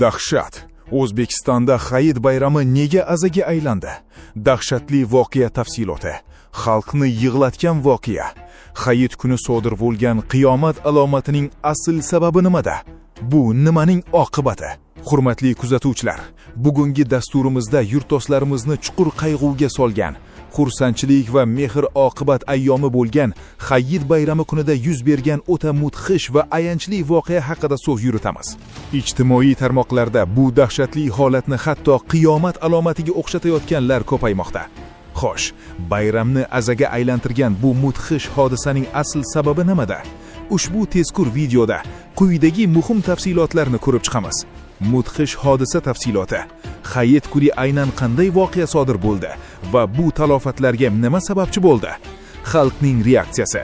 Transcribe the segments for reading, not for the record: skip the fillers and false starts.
Dahshat. O'zbekistonda Hayit bayrami nega azaga aylandi? Dahshatli voqea tafsiloti. Xalqni yig'latgan voqea. Hayit kuni sodir bo'lgan qiyomat alomatining asl sababi nimada? Bu nimaning oqibati? Hurmatli kuzatuvchilar, bugungi dasturimizda yurtdoshlarimizni chuqur qayg'uga solgan, xursandchilik va mehr oqibat ayyomi bo'lgan Hayit bayrami kunida yuz bergan o'ta mudhish va ayanchli voqea haqida so'z yuritamiz. Ijtimoiy tarmoqlarda bu dahshatli holatni hatto qiyomat alomatiga o'xshatayotganlar ko'paymoqda. Xo'sh, bayramni azaga aylantirgan bu mudhish hodisaning asl sababi nimada? Ushbu tezkur videoda quyidagi muhim tafsilotlarni ko'rib chiqamiz. Mudhish hodisa tafsiloti. Hayit kuni aynan qanday voqea sodir bo'ldi va bu talofatlarga nima sababchi bo'ldi? Xalqning reaksiyasi.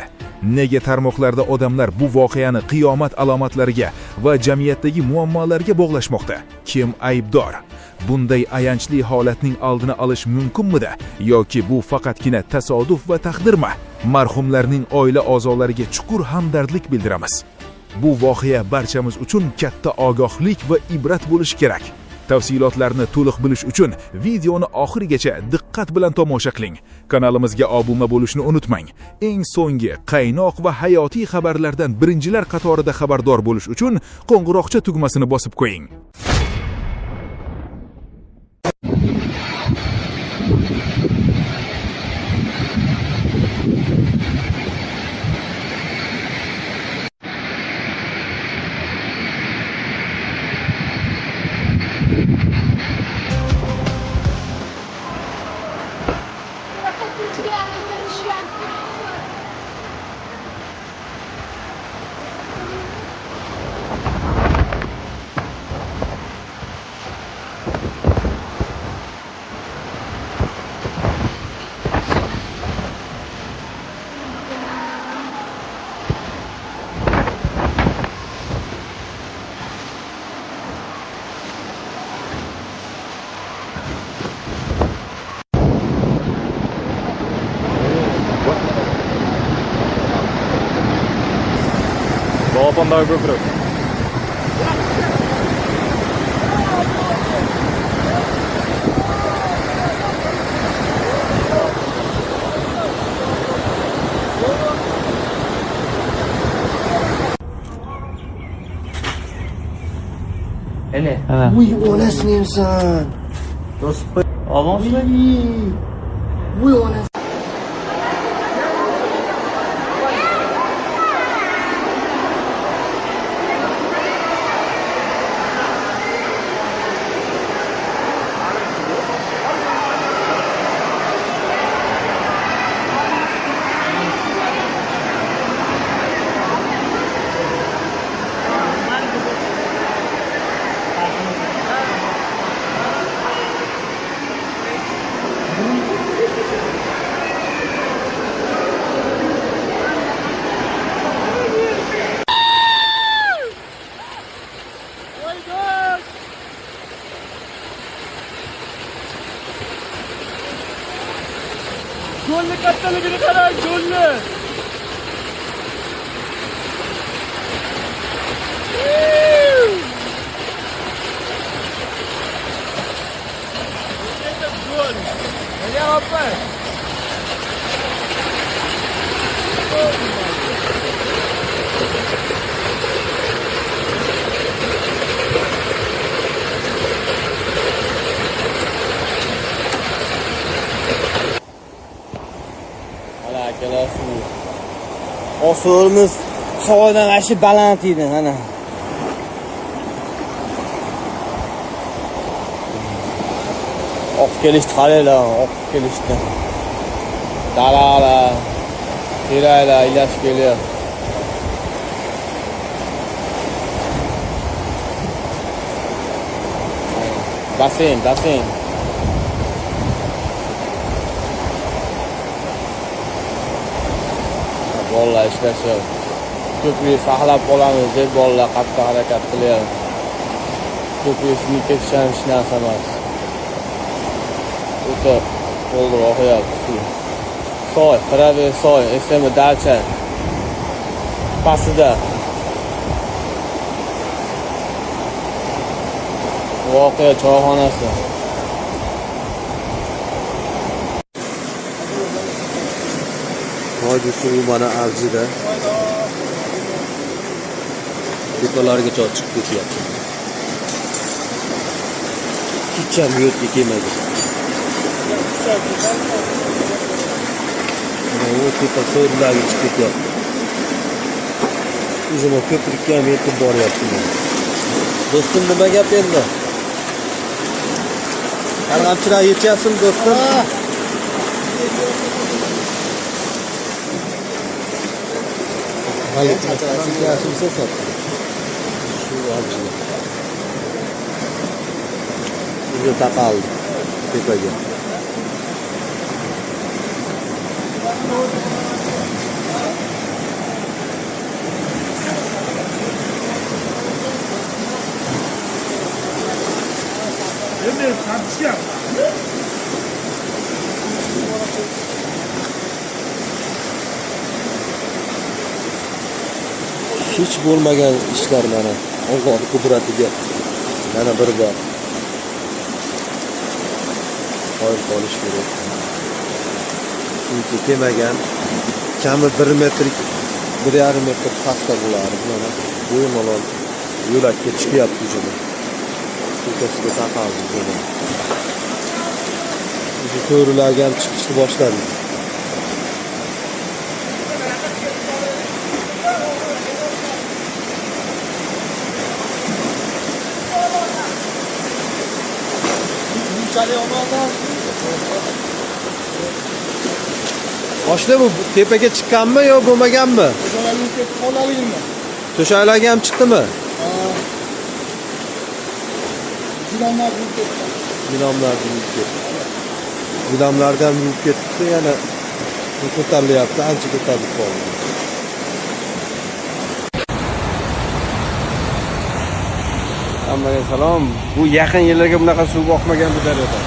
Nega tarmoqlarda odamlar bu voqeani qiyomat alomatlariga va jamiyatdagi muammolarga bog'lashmoqda? Kim aybdor? Bunday ayanchli holatning oldini olish mumkinmidi yoki bu faqatgina tasodif va taqdirmi? Marhumlarning oila a'zolariga chuqur hamdardlik bildiramiz. Bu voqea barchamiz uchun katta ogohlik va ibrat bo'lishi kerak. Tafsilotlarni to'liq bilish uchun videoni oxirigacha diqqat bilan tomosha qiling. Kanalimizga obuna bo'lishni unutmang. Eng so'nggi qaynoq va hayotiy xabarlardan birinchilar qatorida xabardor bo'lish uchun qo'ng'iroqcha tugmasini bosib qo'ying. Open the GoPro. Oui, on laisse Nimsan. Avance. Oui, on laisse. Yo'lni kattaligini qarang, yo'lni. Nega opa? Osurimiz soydan ashi baland edi, mana. Oqib kelishdi, qaranglar, oqib kelishdi. Dalalar, teraylar ilashib kelyapti. Basen. Bolalar ishlashyapti. Ko'prik saqlab qolamiz deb bolalar qattiq harakat qilyapti. Ko'prik sinib ketishdan hech narsa emas. O'ta to'ldirib oqyapti. Soy, qiraver soy, SM dacha. Pastida Voqea choyxonasi. To'y suvi mana avjida. Tepalargacha chiqib ketyapti. Hech ham yo'lga kelmaydi. O tepa so'rlarga chiqib ketyapti. O'zim ko'prikka ham yetib boryapman. Do'stim, nima gap endi? Qarg'amchilar yechyapsizmi do'stim? Hayır, yaşımıza sat. Şu avcılar. Burada takaldı. Tepece. Hiç bo'lmagan ishlar mana Alloh qudratiga yana bir bor qoyil qolish kerak. Chunki kelmagan kami 1 metr 1,5 metr pastda bo'lardi. Mana bemalol yo'lakka chiqyapti o'zida. Ko'kasiga taqaldi dedi. Bu so'rilarga ham chiqishni boshladi. Boshda bu tepaga chiqqanmi yo bo'lmaganmi? To'shaklarga ham chiqdimi? Gilamlardan yuvib ketdi, yana ko'tarilyapti, ancha ko'tarilib qoldi. Hammaga salom. Bu yaqin yillarga bunaqa suv oqmagan bu daryoda.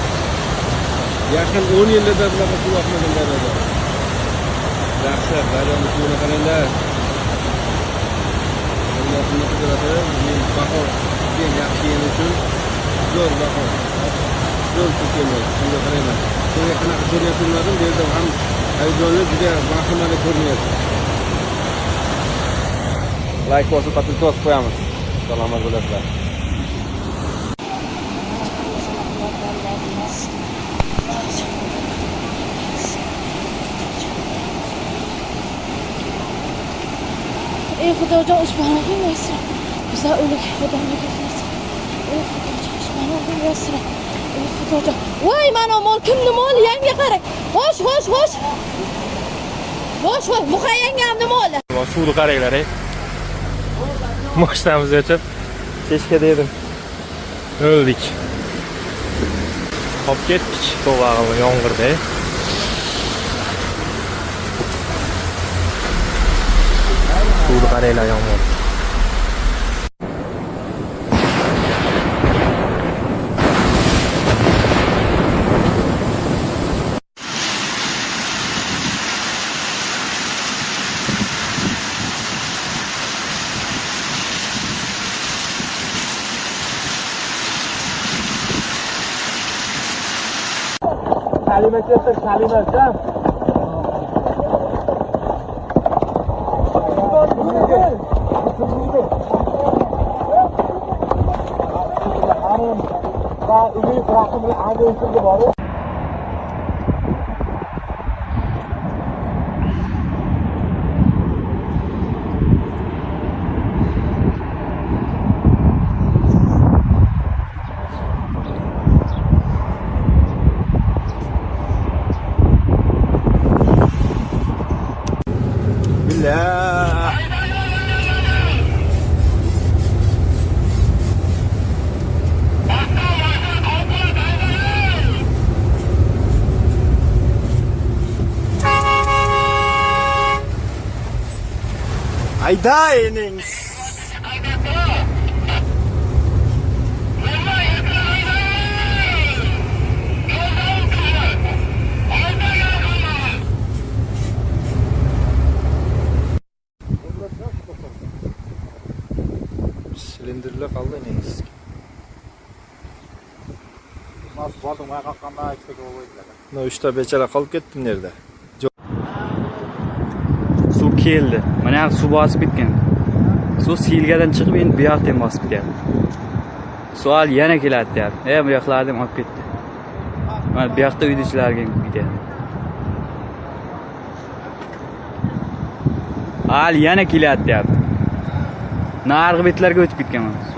Yaqin 10 yillarda bunaqa suv oqmagan daryoda. Dahshat, daryoni suvini qaranglar. Allohning qudrati, men bahor eng yaxshi yer uchun zo'r bahor. Zo'r kelmaydi. Shunga qaranglar. Shunga qanaqa ko'ryapsizlarmi? Bu yerda ham hayvonlar juda vahimali ko'rinyapti. Like bosib, podpiska qo'yamiz. Salomat bo'lasizlar. Ey Xudojon, ushmanliging yassir. Bizlar o'lik odamlarga yassir. Ey Xudojon, ushmanliging yassir. Ey Xudojon. Voy, mana mol kimni moli? Yanga qarang. Xo'sh. Vosh, muhayyangamni moli. Suvni qaranglar, ey. Mashinamizni o'chib, kechga dedim. O'ldik. Qolib ketdik, to'g'ri yomg'irda. Suvni qaranglar, yomg'ir. Kalima kelsa, kalimasi. Ayda enings. Silindirli qaldı enings. Nasıl bordum ayağa kalkanda işte koydular. No 3 ta bechara qolib ketdi bu yerda. Suv keldi. Mana yoq suv bosib ketgan. Suv silgadan chiqib endi bu yoqdan bosib ketyapti. Suv yana keladi deyapti. Bu yoqlardan olib ketdi. Mana bu yoqda uydagilarga ketyapti. Yana keladi deyapti. Narg'i betlarga o'tib ketgan mana suv.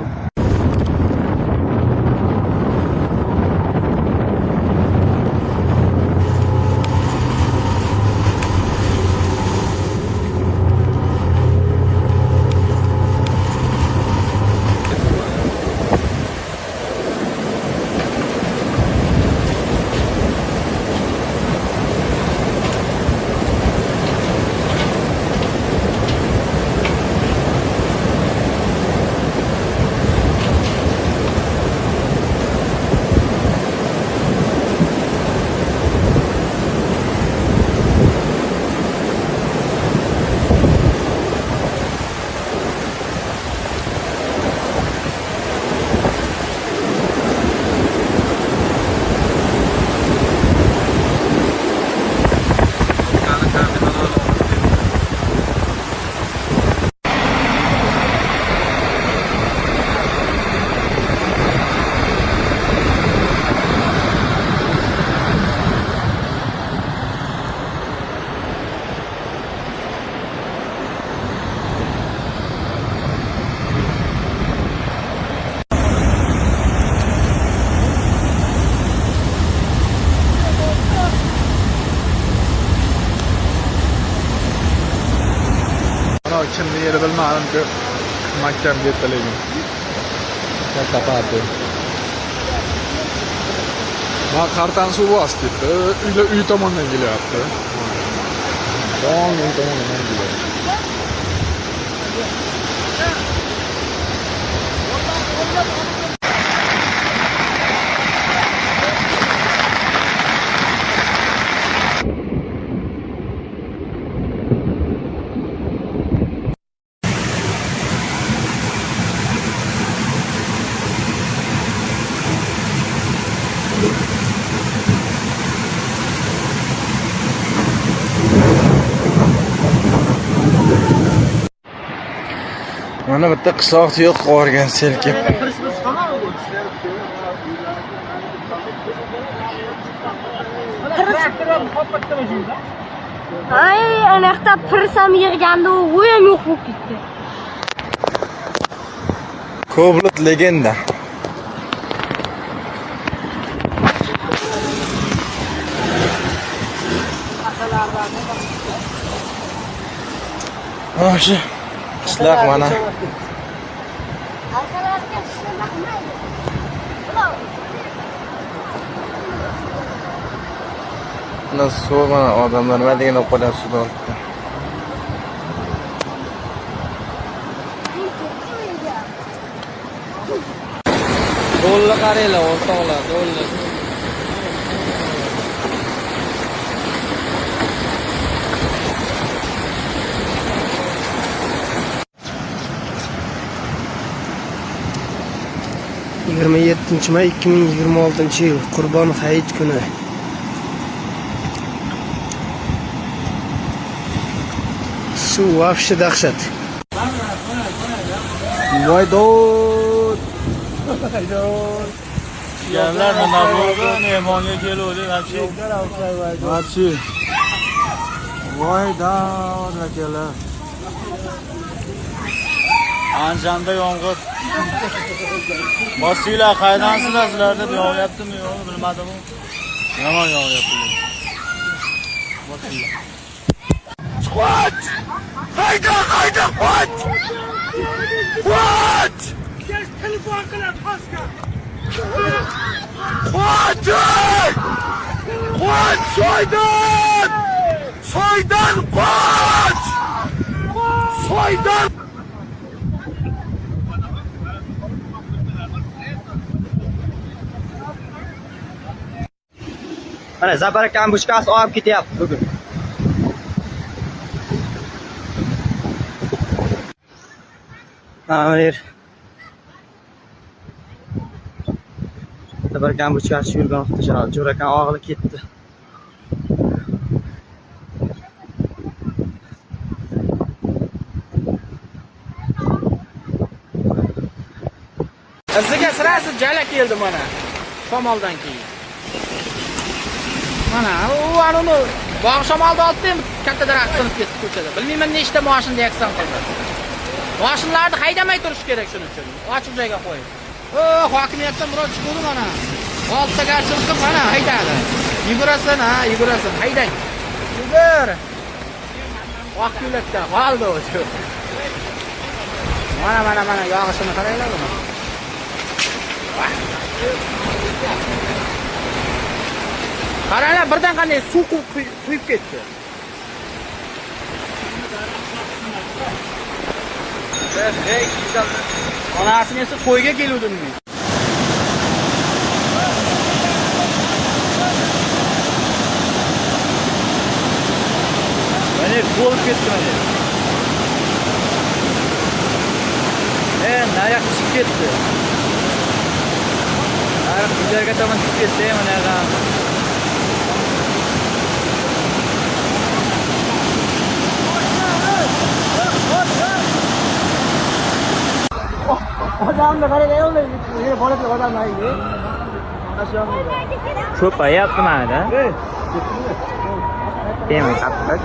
Kimni yeri bilmadim-ku. Maktabga yetalagan. Kapatdi. Ma qartan suv bosdi. Uy tomondan kelyapti. Uy tomondan kelyapti. Mana bitta qishloq yo'q qorgan selkib. Ay, anaqda pirsam yig'ganda u ham yo'q bo'lib ketdi. Koblet legenda. Oshi. Qishloq mana. Mana suv mana odamlar nima degan qo'lab suv olibdi. Do'lni qaranglar, o'rtoqlar, do'lni. May 2026 yil Qurbon hayit kuni. Suv вообще dahshat. Voydod. Yerlar nima bo'ldi? Mehmonga keluvdik, вообще. Vochi. Voydod akalar. Anjanda yomg'ir. Bossinglar qaydansizlar sizlar deb yog'yaptimi yo'qmi bilmadim. Yomon yog'yapti. Bossinglar. What? Hayda, what? What? Telefon qilib pastga. What? What? Soydan qoch! Soydan! Mana Zabara kambushkasi olib ketyapti bugun. Amir. Bir gamburchkasi yurgan vaqtda jo'rakan og'ilib ketdi. Iziga sirasi jala keldi mana. Shamoldan keyin. Mana u anuni bog' shamolda oldim, katta daraxt sinib ketdi ko'chada. Bilmayman nechta mashinada yakson qildi. Mashinlarni haydamay turish kerak shuning uchun. Ochiq joyga qo'yib. Hokimiyatdan birov chiqdi mana. Oltiga chiqib mana haydadi. Yugurasan, yugurasan, haydang. Yugur. Vaqt yo'lakda qoldi o'sha. Mana yog'ishini qaranglar buni. Qaranglar, birdan qanday suv quyib ketdi. Onasini esa to'yga keluvdim men. Mana bo'lib ketdi mana. Naryoq chiqib ketdi. Naryoq bizlarga tomon chiqib ketdi mana ham. Odamni qarayolmaydi. Meni bolasi odam aydi. Ko'payapti mana. Demak, qattiq.